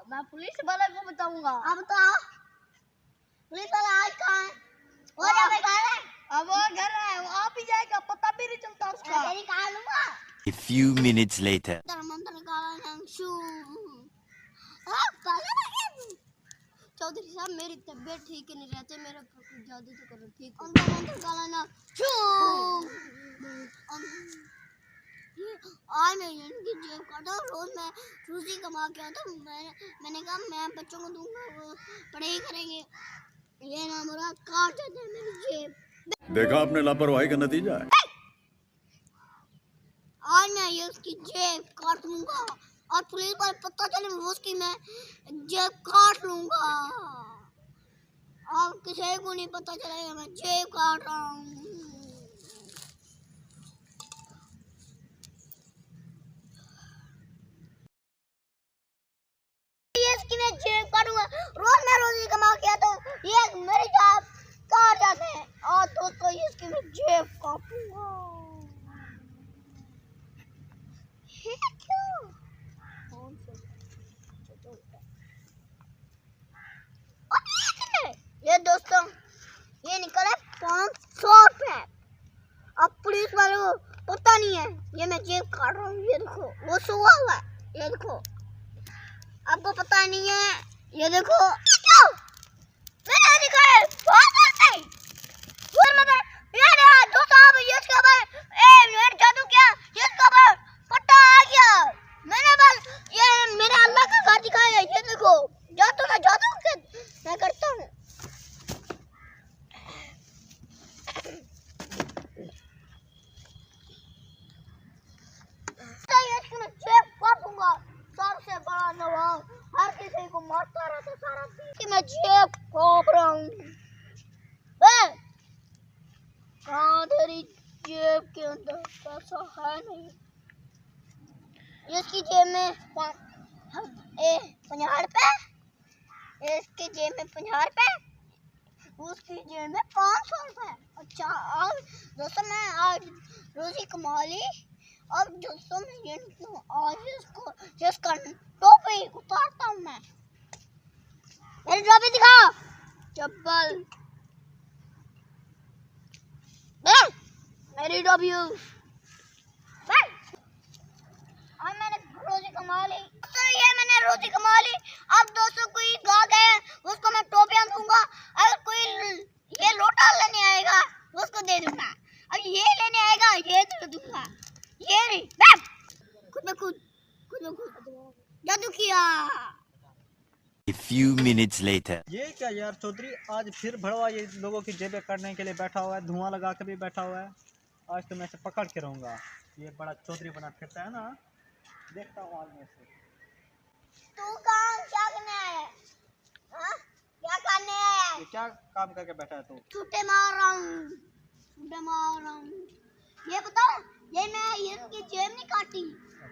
मैं पुलिस वाले को बताऊंगा। अब बताओ पुलिस वाला आज कहाँ है? वो जब घर है। अब वो घर है, वो आप ही जाएगा, पता भी नहीं चलता उसका। तेरी कहाँ लूँगा? A few minutes later. मंत्र काला नाम शू। चौधरी साहब मेरी तबीयत ठीक नहीं रहती, मेरे ऊपर कुछ जादू तो करो ठीक हो। मंत्र काला नाम शू। आज मैं इनकी जेब काटा, रोज मैं रोजी कमा के आता हूँ। मैंने कहा मैं बच्चों को दूंगा, वो पढ़ाई करेंगे। ये ना मुराद काट देते हैं मेरी जेब। देखा आपने लापरवाही का नतीजा है। आज मैं ये उसकी जेब काट लूंगा और पुलिस वाले पता चले वो उसकी मैं जेब काट लूंगा। अब किसी को नहीं पता चलेगा मैं जेब काट रहा हूँ। ये इसकी मैं जेब काटूंगा, रोज मैं रोजी कमा के आता हूँ, ये मेरी जेब काट जाते हैं और दोस्तों ये इसकी मैं जेब काटूंगा। ये दोस्तों ये निकले 500 रुपए। अब पुलिस वालों को पता नहीं है ये मैं जेब काट रहा हूँ। ये देखो वो सुआ हुआ है, ये देखो आपको पता नहीं है, ये देखो क्यों मैंने दिखाया बहुत करते वो मतलब ये दोस्तों आप ये इसके ऊपर मेरे जादू क्या ये इसके ऊपर पट्टा आ गया। मैंने बस ये मेरे अल्लाह का घर दिखाया, ये देखो जादू मैं करता हूँ। सबसे बड़ा नवाब हर किसी को मारता रहता सारा दिन कि मैं जेब काट रहा हूँ। कहाँ तेरी जेब के अंदर पैसा है नहीं। इसकी जेब में 50 रुपए, इसकी जेब में 50 रुपए, उसकी जेब में 500 रुपए। अच्छा आज दोस्तों मैं आज रोजी कमा ली। अब दोस्तों मैं आज इसका टोपी उतारता हूँ। मैं मेरी टोपी दिखाओ चप्पल, मेरी टोपी। अब मैंने रोजी कमा ली, तो ये मैंने रोजी कमा ली। अब दोस्तों कोई गा गए उसको मैं टोपियां दूंगा। अगर कोई ये लोटा लेने आएगा उसको दे दूंगा। अब ये लेने आएगा ये दे दूंगा। ये नहीं खुद जादू किया। A few minutes later. ये क्या यार चौधरी आज फिर भड़वा ये लोगों की जेबें काटने के लिए बैठा हुआ है, धुआं लगा के भी बैठा हुआ है। आज तो मैं इसे पकड़ के रहूँगा। ये बड़ा चौधरी बना फिरता है ना, देखता हूँ आज मैं इसे। तू कहाँ क्या करने आया है? हाँ? क्या करने आया है? ये क्या काम करके बैठा है तू? छुट्टे मार रहा हूँ। ये बताओ ये मैं इनकी जेब नहीं काटी।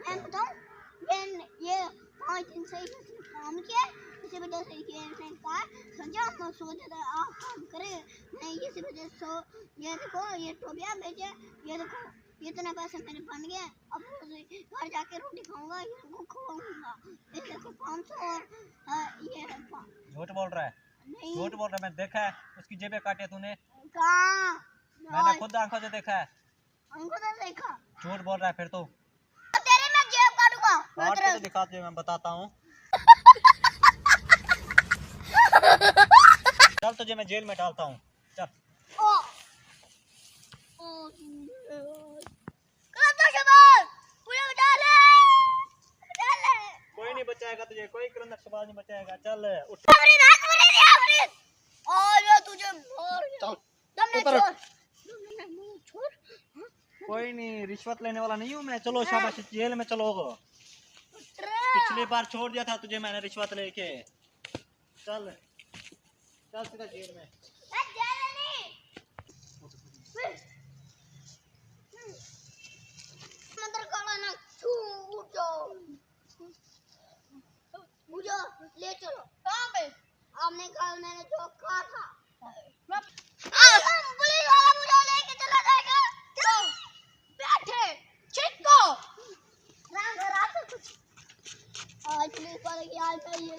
मैं बताऊँ ये 5 दिन से इसने काम किया, इसी वजह से ये इसने कहा समझा मैं सोचा था आप काम करें। मैं इसी वजह से ये देखो ये टोपियाँ बेचे, ये देखो इतने पैसे मेरे बन गए। अब घर जाके रोटी खाऊंगा, इनको खवाऊंगा। ये देखो 500 और ये झूठ बोल रहा है, झूठ बोल रहा है। मैंने देखा है उसकी जेबें काटी है तूने। कहाँ? मैंने खुद आंखों से देखा है। हमको तो देखा। झूठ बोल रहा है फिर तू। तेरे मैं जेब काटूंगा। काट के तो दिखा तुझे, मैं बताता हूँ। चल तुझे मैं जेल में डालता हूँ, चल। कोई नहीं बचाएगा तुझे, कोई करंदा शबाज नहीं बचाएगा। चल उठ। कोई नहीं, रिश्वत लेने वाला नहीं हूँ मैं। चलो शाबाश, जेल में चलो। पिछली बार छोड़ दिया था तुझे मैंने रिश्वत लेके। चल चल सीधा जेल में। मुझे ले चलो। कहाँ पे? आपने कहा मैंने जो कहा था। पुलिस वाला मुझे लेके चला जाएगा। क्यों? बैठे चिक्को। आज पुलिस वाले की आज ये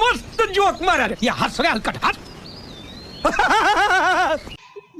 मस्त जोक मारा रे या हंस रे हलकट हंस